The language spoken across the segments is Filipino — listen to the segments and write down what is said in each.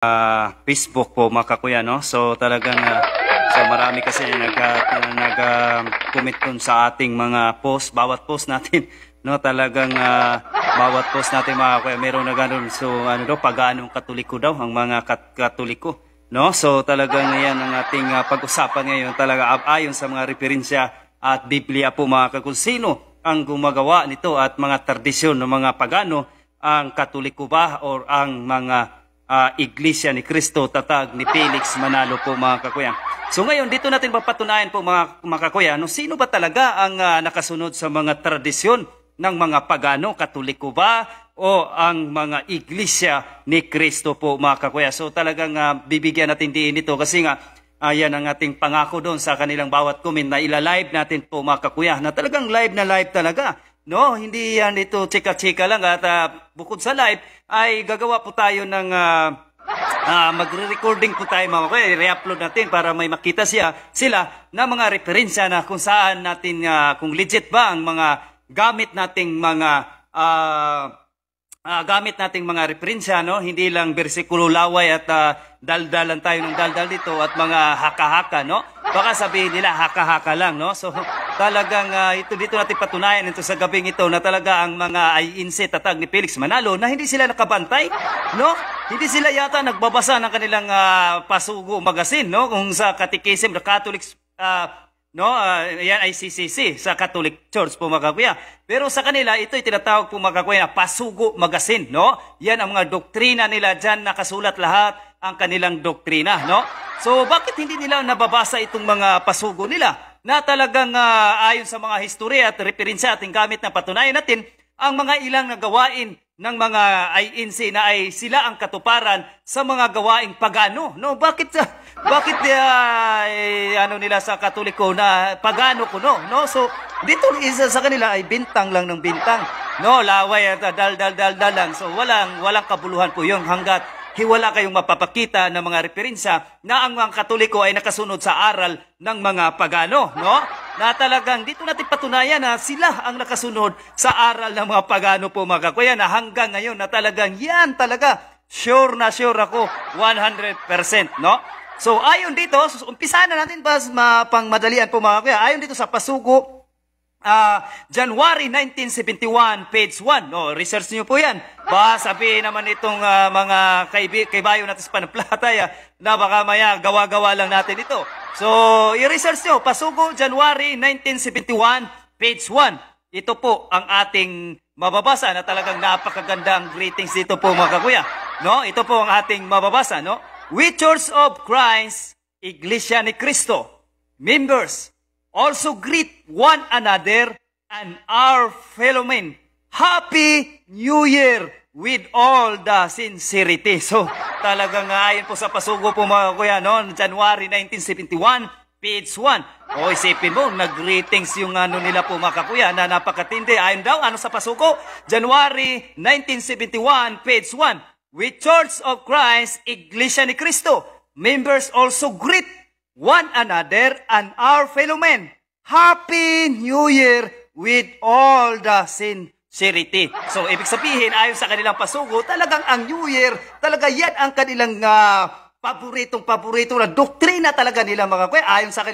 Facebook po mga kakuya, no? So talagang so marami kasi nag-comment dun sa ating mga post, bawat post natin, no? Talagang bawat post natin mga kakuya, meron na ganun. So ano daw, pag-anong Katoliko daw ang mga Katoliko, no? So talagang yan ang ating pag-usapan ngayon, talaga ayon sa mga referensya at Biblia po mga kakuya. Sino ang gumagawa nito at mga tradisyon ng mga pagano, ang Katoliko ba o ang mga Iglesia ni Cristo, tatag ni Felix Manalo po mga kakuya. So ngayon dito natin papatunayan po mga kakuya, no, sino ba talaga ang nakasunod sa mga tradisyon ng mga pagano, Katoliko ba o ang mga Iglesia ni Cristo po mga kakuya. So talagang bibigyan natin din ito kasi nga yan ang ating pangako doon sa kanilang bawat comment na ilalive natin po mga kakuya, na talagang live na live talaga. No, hindi yan ito chika-chika lang at bukod sa live ay gagawa po tayo ng magre-recording po tayo mga kuya, i-re-upload natin para may makita sila na mga referensya na kung saan natin kung legit ba ang mga gamit nating mga referensya, no? Hindi lang bersikulo laway at daldalan tayo ng daldal dito at mga haka-haka, no? Baka sabihin nila haka-haka lang, no? So talagang dito natin patunayan ito sa gabing ito na talaga ang mga INC tatag ni Felix Manalo na hindi sila nakabantay, no? Hindi sila yata nagbabasa ng kanilang pasugo magazine, no? Kung sa Catechism the Catholic yan ay CCC sa Catholic Church po mga kakuya. Pero sa kanila ito ay tinatawag po mga kakuya na pasugo magazine, no? Yan ang mga doktrina nila, diyan nakasulat lahat ang kanilang doktrina, no? So bakit hindi nila nababasa itong mga pasugo nila na talagang ayon sa mga historya at referensya ating gamit na patunayan natin ang mga ilang na gawain ng mga INC na ay sila ang katuparan sa mga gawaing pagano, no? Bakit nila sa Katoliko na pagano kuno, no? So dito isa sa kanila ay bintang lang ng bintang, no? Laway at dal lang. So walang kabuluhan po 'yon hanggat hiwala kayong mapapakita ng mga referensya na ang mga Katoliko ay nakasunod sa aral ng mga pagano, no? Na talagang dito natin patunayan na sila ang nakasunod sa aral ng mga pagano po mga kakuya, na hanggang ngayon na talagang yan talaga, sure na sure ako 100%, no? So ayon dito, umpisa na natin pang madalian po mga kakuya, ayon dito sa pasugo, January 1971, page 1. No, research niyo po yan. Sabihin naman itong mga kaibayo natin sa Panaplataya na baka maya gawa-gawa lang natin ito. So, i-research nyo. Pasugo, January 1971, page 1. Ito po ang ating mababasa na talagang napakaganda ang greetings dito po mga kakuya. No, ito po ang ating mababasa. No? We Church of Christ, Iglesia ni Cristo, members, also greet one another and our fellow men. Happy New Year with all the sincerity. So, talagang ayon po sa pasugo po mga kuya, no? January 1971, page 1. O isipin mo, nag-greetings yung nila po mga kakuya na napakatindi. Ayon daw, sa pasugo? January 1971, page 1. We Church of Christ, Iglesia ni Cristo, members also greet one another and our fellow men. Happy New Year with all the sincerity. So, ibig sabihin, ayon sa kanilang pasugo, talagang ang New Year, talaga yan ang kanilang paborito na doktrina talaga nila mga kuya. Ayon sa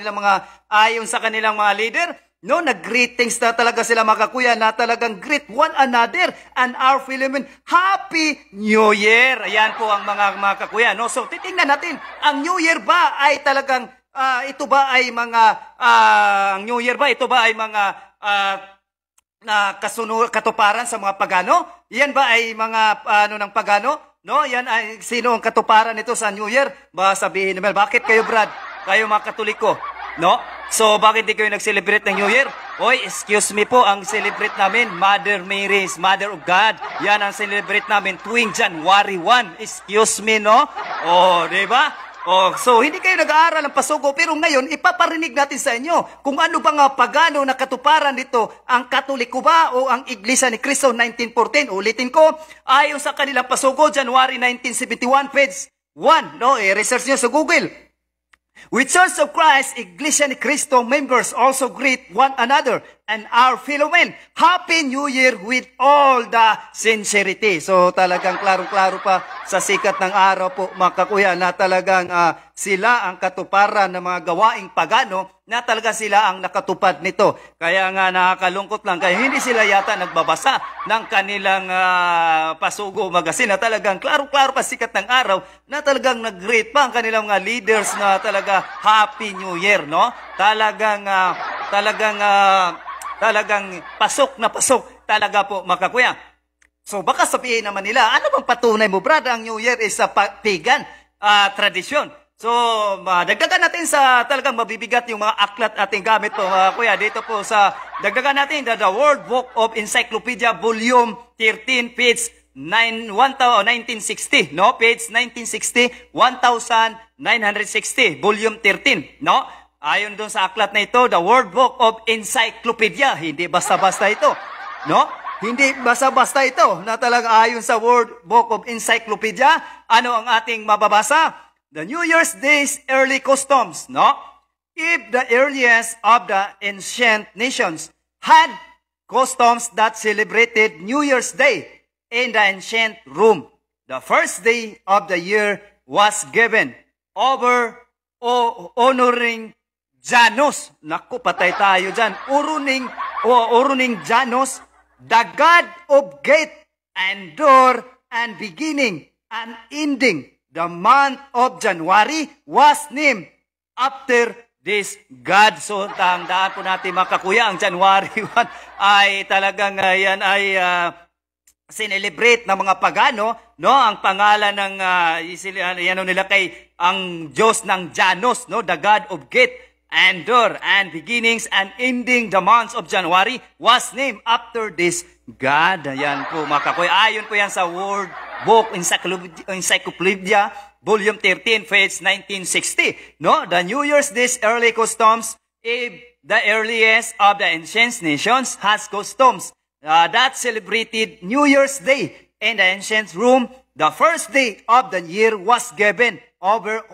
kanilang mga leader, no, nag-greetings na talaga sila mga kuya na talagang greet one another and our fellow men. Happy New Year. Ayan po ang mga kakuya, no? So, titingnan natin, ang New Year ba ay talagang ito ba ay mga New Year ba? Ito ba ay mga katuparan sa mga pagano? Yan ba ay mga ng pagano? No, yan ay sino ang katuparan nito sa New Year? Ba sabihin naman, bakit kayo Brad? Kayo mga Katoliko, no? So bakit di kayo nag-celebrate ng New Year? Oy, excuse me po, ang celebrate namin Mother Mary, Mother of God. Yan ang celebrate namin tuwing January 1. Excuse me, no? Oh, di ba? Oh, so hindi kayo nag-aaral ng pasugo, pero ngayon ipaparinig natin sa inyo kung ano bang pagano na katuparan dito, ang Katoliko ba o ang Iglesia ni Cristo 1914. Ulitin ko, ayon sa kanilang pasugo, January 1971, page 1, no? I-research nyo sa Google. We Church of Christ, Iglesia ni Cristo members also greet one another and our fellow men. Happy New Year with all the sincerity. So talagang klaro-klaro pa sa sikat ng araw po mga kakuya na talagang sila ang katuparan ng mga gawaing pagano na talaga sila ang nakatupad nito. Kaya nga nakakalungkot lang, kaya hindi sila yata nagbabasa ng kanilang pasugo magazine na talagang klaro-klaro pa sikat ng araw na talagang nag-greet pa ang kanilang mga leaders na talaga Happy New Year, no? Talagang pasok na pasok talaga po mga kakuya. So baka sabihin naman nila, ano bang patunay mo brad, ang New Year is a pagan tradisyon. So, dagdagan natin sa talagang mabibigat yung mga aklat ating gamit po, kuya. Dito po sa, dagdagan natin the World Book of Encyclopedia, Volume 13, page 1960, no? Page 1960, 1960, Volume 13, no? Ayon doon sa aklat na ito, the World Book of Encyclopedia, hindi basta-basta ito, no? Hindi basta-basta ito, na talagang ayon sa World Book of Encyclopedia, ano ang ating mababasa? The New Year's Day's early customs, no? If the earliest of the ancient nations had customs that celebrated New Year's Day in the ancient Rome, the first day of the year was given over honoring Janus. Naku, patay tayo dyan. Honoring Janus, the god of gate and door and beginning and ending. The month of January was named after this God. So, tandaan po natin mga kakuya, ang January 1 ay talagang yan ay sinelebrate ng mga pagano, no? Ang pangalan ng nila kay ang Diyos ng Janus, no? The God of Gate and Door and beginnings and ending the months of January was named after this God. Ayan po mga kakuya. Ayon po yan sa World Book Encyclopedia, Volume 13, page 1960. No, the New Year's Day's early customs, if the earliest of the ancient nations has customs that celebrated New Year's Day in the ancient Rome, the first day of the year was given over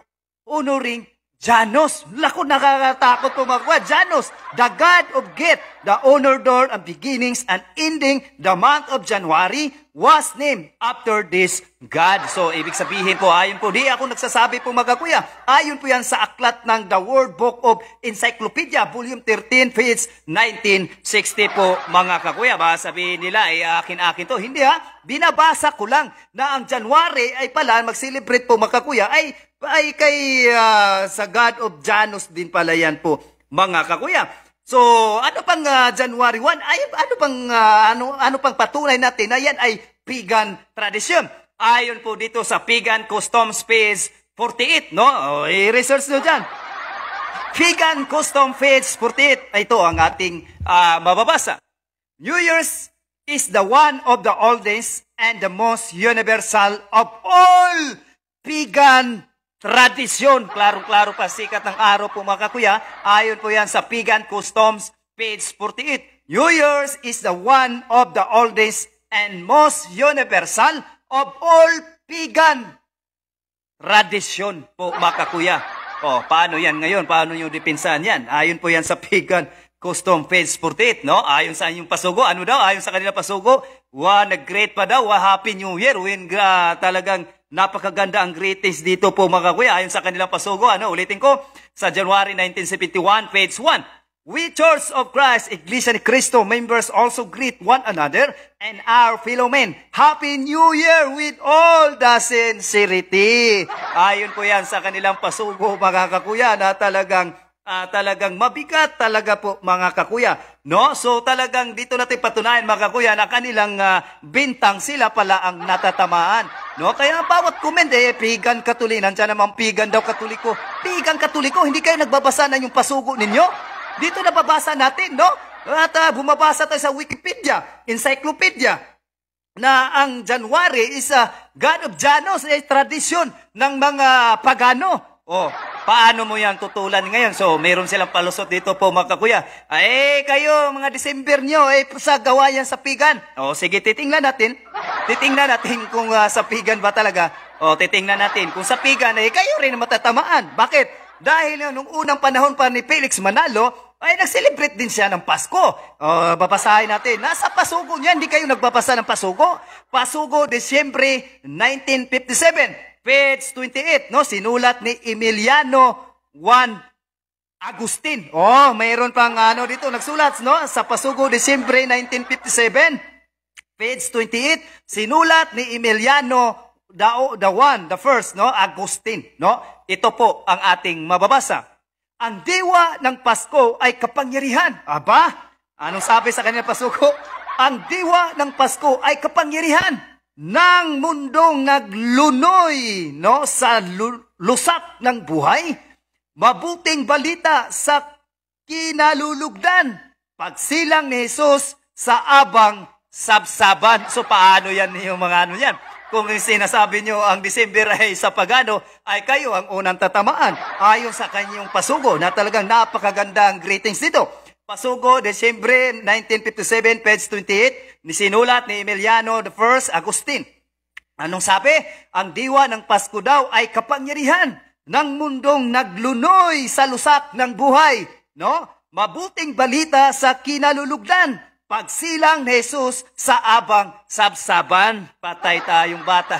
honoring Janus. Lako, nakakatakot po mga kuya. Janus, the god of gate, the honor door and beginnings and ending the month of January was named after this god. So, ibig sabihin po, ayon po, di ako nagsasabi po mga kuya. Ayon po yan sa aklat ng The World Book of Encyclopedia, Volume 13, page 1960 po mga kakuya. Baka sabihin nila, akin-akin to. Hindi ha, binabasa ko lang na ang January ay pala, mag-celebrate po mga kuya, ay kay sa God of Janus din pala yan po mga kakuya. So ano pang January 1 ay ano pang patunay natin na yan ay pagan tradition. Ayon po dito sa Pagan Customs page 48, no? I-research nyo dyan. Pagan Custom page 48, ito ang ating mababasa. New Year's is the one of the oldest and the most universal of all pagan tradisyon. Klaro-klaro pa sikat ng araw po mga kuya. Ayon po yan sa Pagan Customs, page 48. New Year's is the one of the oldest and most universal of all pagan tradisyon po mga kuya. O, paano yan ngayon? Paano nyo dipinsahan yan? Ayon po yan sa Pagan Custom, page 48, no? Ayon sa inyong pasugo. Ano daw? Ayon sa kanila pasugo, nag-great pa daw, Happy New Year. When talagang napakaganda ang greetings dito po mga kuya. Ayon sa kanilang pasugo, ulitin ko, sa January 1971, page 1. We Church of Christ, Iglesia ni Cristo members also greet one another and our fellow men. Happy New Year with all the sincerity. Ayon po yan sa kanilang pasugo mga kakuya na talagang mabigat talaga po mga kakuya, no? So talagang dito natin patunayan mga kakuya na kanilang bintang sila pala ang natatamaan, no? Kaya bawat comment pagan katoliko, nandiyan naman pagan daw katoliko. Pagan katoliko, hindi kayo nagbabasa na yung pasugo ninyo? Dito nababasa natin, no? At bumabasa tayo sa Wikipedia, Encyclopedia, na ang January is God of Janus, tradisyon ng mga pagano. Paano mo yan tutulan ngayon? So, meron silang palusot dito po mga kakuya. Kayo, mga December nyo, sa gawa yan sa pagan. Sige, titingnan natin. Titingnan natin kung sa pagan ba talaga. O, titingnan natin. Kung sa pigan, eh, kayo rin matatamaan. Bakit? Dahil nung unang panahon pa ni Felix Manalo, ay nag-celebrate din siya ng Pasko. O, babasahin natin. Nasa pasugo niya, hindi kayo nagbabasa ng pasugo. Pasugo, Disyembre 1957, page 28, no? Sinulat ni Emiliano Juan Agustin. Oh, mayroon pang ano dito, nagsulat, no? Sa pasugo, Disyembre 1957, page 28, sinulat ni Emiliano the first, no? Agustin, no? Ito po ang ating mababasa. Ang diwa ng Pasko ay kapangyarihan. Aba, anong sabi sa kanya pasuko? Ang diwa ng Pasko ay kapangyarihan ng mundong naglunoy, no, sa lusak ng buhay. Mabuting balita sa kinalulugdan. Pagsilang ni Jesus sa abang sabsaban. So paano yan yung mga ano yan? Kung sinasabi nyo ang December ay sa pagano, ay kayo ang unang tatamaan. Ayon sa kanyang pasugo na talagang napakagandang greetings dito. Pasugo, December 1957, page 28, sinulat ni Emiliano I Agustin. Anong sabi? Ang diwa ng Pasko daw ay kapangyarihan ng mundong naglunoy sa lusak ng buhay. No? Mabuting balita sa kinalulugdan. Pagsilang ni Jesus sa abang sabsaban. Patay tayong bata.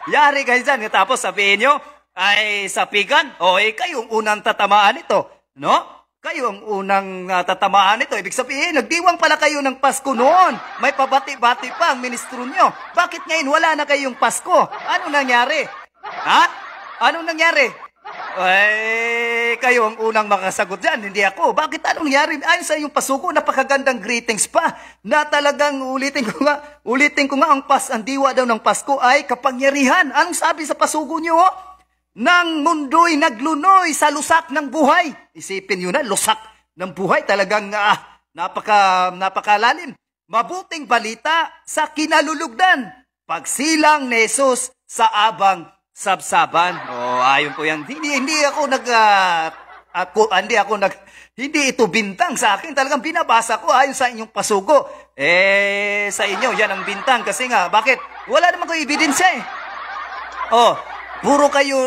Yari kayo dyan. Tapos sabihin nyo, ay sa pigan, o kayong unang tatamaan ito. No? Kayo ang unang tatamaan ito. Ibig sabihin, nagdiwang pala kayo ng Pasko noon. May pabati-bati pa ang ministro nyo. Bakit ngayon wala na kayong Pasko? Ano nangyari? Ha? Anong nangyari? Kayo ang unang makasagot dyan, hindi ako. Bakit anong nangyari? Ayon sa iyong pasuko, napakagandang greetings pa na talagang ulitin ko nga ang diwa daw ng Pasko ay kapangyarihan. Anong sabi sa pasuko nyo? Nang mundo'y naglunoy sa lusak ng buhay. Isipin nyo na, lusak ng buhay. Talagang napakalalim. Mabuting balita sa kinalulugdan. Pagsilang ni Jesus sa abang sabsaban. Ayon po yan. Hindi ito bintang sa akin. Talagang binabasa ko ayon sa inyong pasugo. Sa inyo, yan ang bintang. Kasi nga, bakit? Wala naman ko ebidensya eh. Puro kayo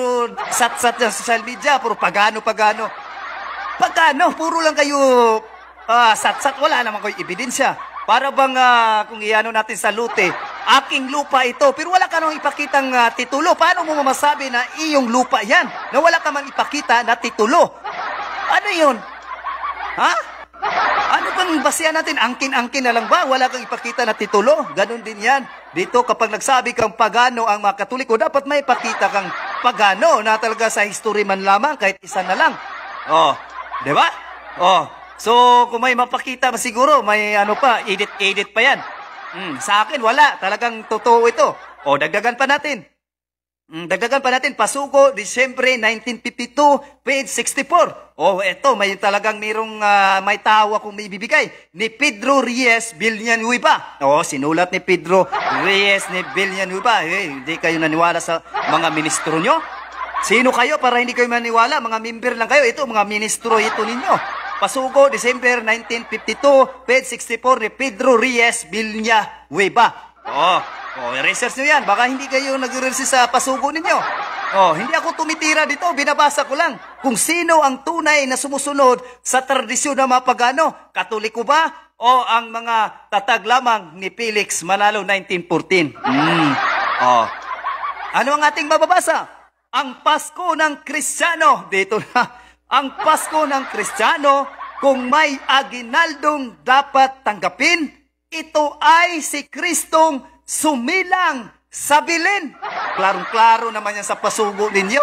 sat-sat sa social media. Puro pagano. Puro lang kayo sat-sat. Wala naman ko ebidensya. Para bang kung iano natin sa lute, aking lupa ito, pero wala ka nang ipakitang titulo. Paano mo masabi na iyong lupa yan? Na wala ka man ipakita na titulo. Ano yun? Ha? Ano bang basihan natin? Angkin-angkin na lang ba? Wala kang ipakita na titulo? Ganon din yan. Dito kapag nagsabi kang pagano ang mga Katoliko, dapat may ipakita kang pagano na talaga sa history man lamang, kahit isa na lang. Di ba? So, kung may mapakita siguro, may edit pa yan. Sa akin, wala. Talagang totoo ito. Dagdagan pa natin. Pasugo, Disyembre 1952, page 64. Eto, may talagang may tawa kung may bibigay. Ni Pedro Reyes Villanueva. Sinulat ni Pedro Reyes ni Villanueva. Hindi kayo naniwala sa mga ministro nyo? Sino kayo para hindi kayo maniwala? Mga member lang kayo. Ito, mga ministro ito ninyo. Pasugo, December 1952, page 64 ni Pedro Reyes Villanueva. Research nyo yan. Baka hindi kayo nag-research sa pasugo ninyo. Hindi ako tumitira dito. Binabasa ko lang kung sino ang tunay na sumusunod sa tradisyon ng mga pagano. Katoliko ba? O ang mga tatag lamang ni Felix Manalo 1914? Ano ang ating mababasa? Ang Pasko ng Kristiyano. Dito na. Ang Pasko ng Kristiyano, kung may aginaldong dapat tanggapin, ito ay si Kristong sumilang sa bilin. Klarong-klaro naman yan sa pasugo ninyo.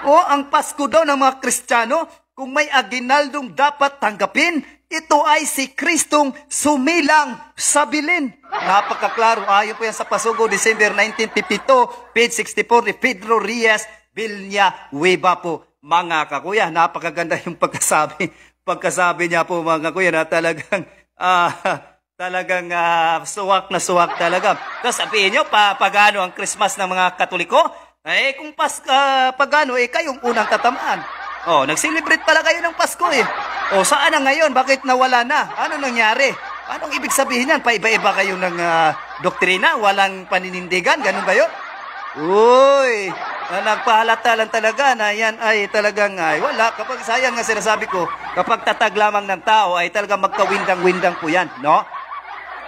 Ang Pasko daw ng mga Kristiyano, kung may aginaldong dapat tanggapin, ito ay si Kristong sumilang sa bilin. Napakaklaro. Ayon po yan sa pasugo, December 1952, page 64 ni Pedro Reyes Villanueva po. Mga kakuya, napakaganda yung pagkasabi niya po mga kakuya na talagang suwak na suwak talaga. Tapos sabihin nyo, pagano ang Christmas ng mga Katoliko? Kung pagano, kayong unang tatamaan. Nag-celebrate pala kayo ng Pasko eh. Saan na ngayon? Bakit nawala na? Ano nangyari? Anong ibig sabihin yan? Paiba-iba kayo ng doktrina? Walang paninindigan? Ganun ba yun? Uy, nagpahalata lang talaga na yan ay talagang ay wala. Kapag sayang nga sinasabi ko, kapag tatag lamang ng tao ay talagang magkawindang-windang po yan, no?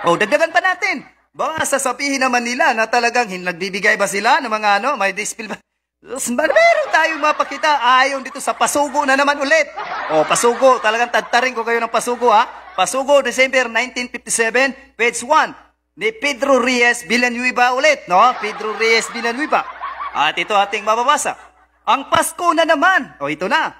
O, dagdagan pa natin. Baka sasabihin naman nila na talagang nagbibigay ba sila ng mga may display ba? Meron tayong mapakita. Ayon dito sa Pasugo na naman ulit. O, Pasugo. Talagang tadtarin ko kayo ng Pasugo, ha? Pasugo, December 1957, page 1. Ni Pedro Reyes Villanueva ulit, no? Pedro Reyes Villanueva. At ito ating mababasa. Ang Pasko na naman. O, ito na.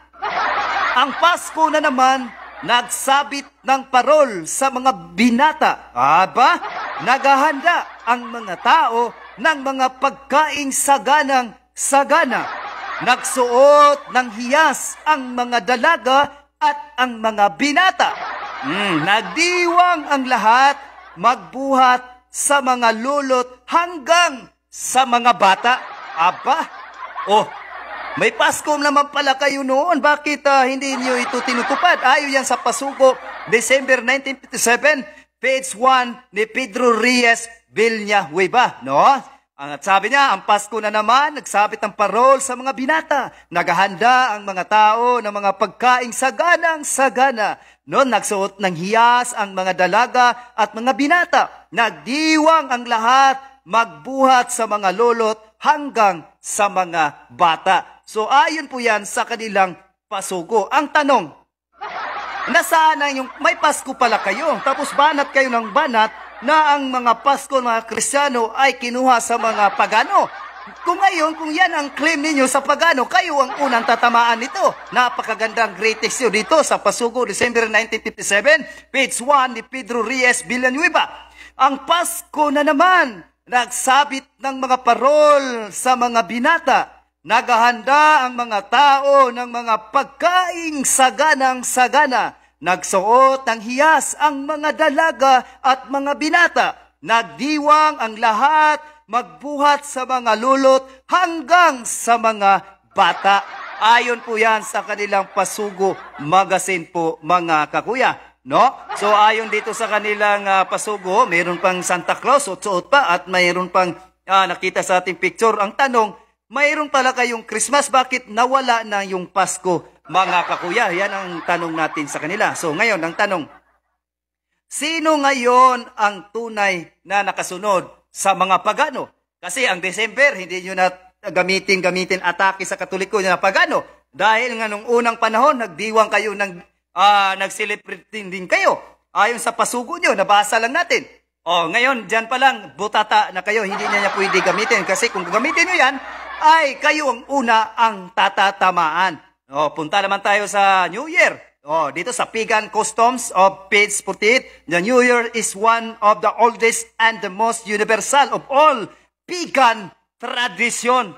Ang Pasko na naman, nagsabit ng parol sa mga binata. Aba, naghahanda ang mga tao ng mga pagkaing saganang-sagana. Nagsuot ng hiyas ang mga dalaga at ang mga binata. Nagdiwang ang lahat, magbuhat sa mga lulot hanggang sa mga bata. Aba, may Pasko naman pala kayo noon. Bakit hindi niyo ito tinutupad? Ayon yan sa Pasugo, December 1957, page 1 ni Pedro Reyes Villanueva, no? At sabi niya, ang Pasko na naman, nagsabit ng parol sa mga binata. Naghahanda ang mga tao ng mga pagkaing saganang-sagana. Noon, nagsuot ng hiyas ang mga dalaga at mga binata. Nagdiwang ang lahat, magbuhat sa mga lolot hanggang sa mga bata. So, ayon po yan sa kanilang Pasugo. Ang tanong, nasaan yung may Pasko pala kayo? Tapos banat kayo ng banat na ang mga Pasko ng mga Kristiyano ay kinuha sa mga pagano. Kung ngayon, kung yan ang claim ninyo sa pagano, kayo ang unang tatamaan nito. Napakagandang greatest yun dito sa Pasugo, December 1957, page 1 ni Pedro Reyes Villanueva. Ang Pasko na naman, nagsabit ng mga parol sa mga binata. Naghahanda ang mga tao ng mga pagkaing saganang-sagana. Nagsuot ng hiyas ang mga dalaga at mga binata. Nagdiwang ang lahat, magbuhat sa mga lulot hanggang sa mga bata. Ayon po yan sa kanilang Pasugo magazine po, mga kakuya. No? So ayon dito sa kanilang Pasugo, mayroon pang Santa Claus, suot pa, at mayroon pang nakita sa ating picture. Ang tanong, mayroon pala kayong Christmas, bakit nawala na yung Pasko, mga kakuya? Yan ang tanong natin sa kanila. So ngayon, ang tanong, sino ngayon ang tunay na nakasunod sa mga pagano? Kasi ang December, hindi nyo na gamitin atake sa Katoliko na pagano. Dahil nga nung unang panahon, nagdiwang kayo, nag-celebrate din kayo. Ayon sa Pasugo nyo, nabasa lang natin. Ngayon, dyan pa lang, butata na kayo, hindi niya pwede gamitin. Kasi kung gamitin nyo yan, ay kayo ang una ang tatatamaan. Punta naman tayo sa New Year. Dito sa Pagan Customs of page 48, the New Year is one of the oldest and the most universal of all pagan tradition.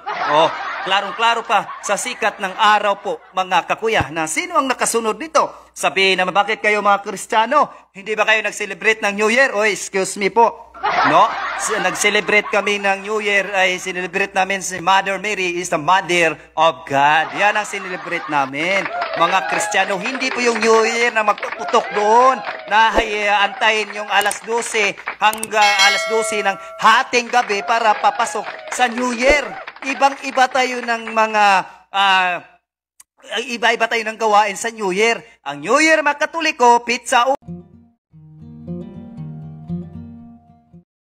Klarong-klaro pa sa sikat ng araw po, mga kakuya, na sino ang nakasunod nito? Sabihin naman, bakit kayo mga Kristiyano, hindi ba kayo nag-celebrate ng New Year? Excuse me po. No? Nag-celebrate kami ng New Year, ay sinelebrate namin si Mother Mary is the Mother of God. Yan ang sinelebrate namin, mga Kristiyano. Hindi po yung New Year na magpuputok doon, na antayin yung alas 12 hanggang alas 12 ng hating gabi para papasok sa New Year. Ibang-iba tayo ng mga iba-iba tayo ng gawain sa New Year. Ang New Year, mga Katoliko, pizza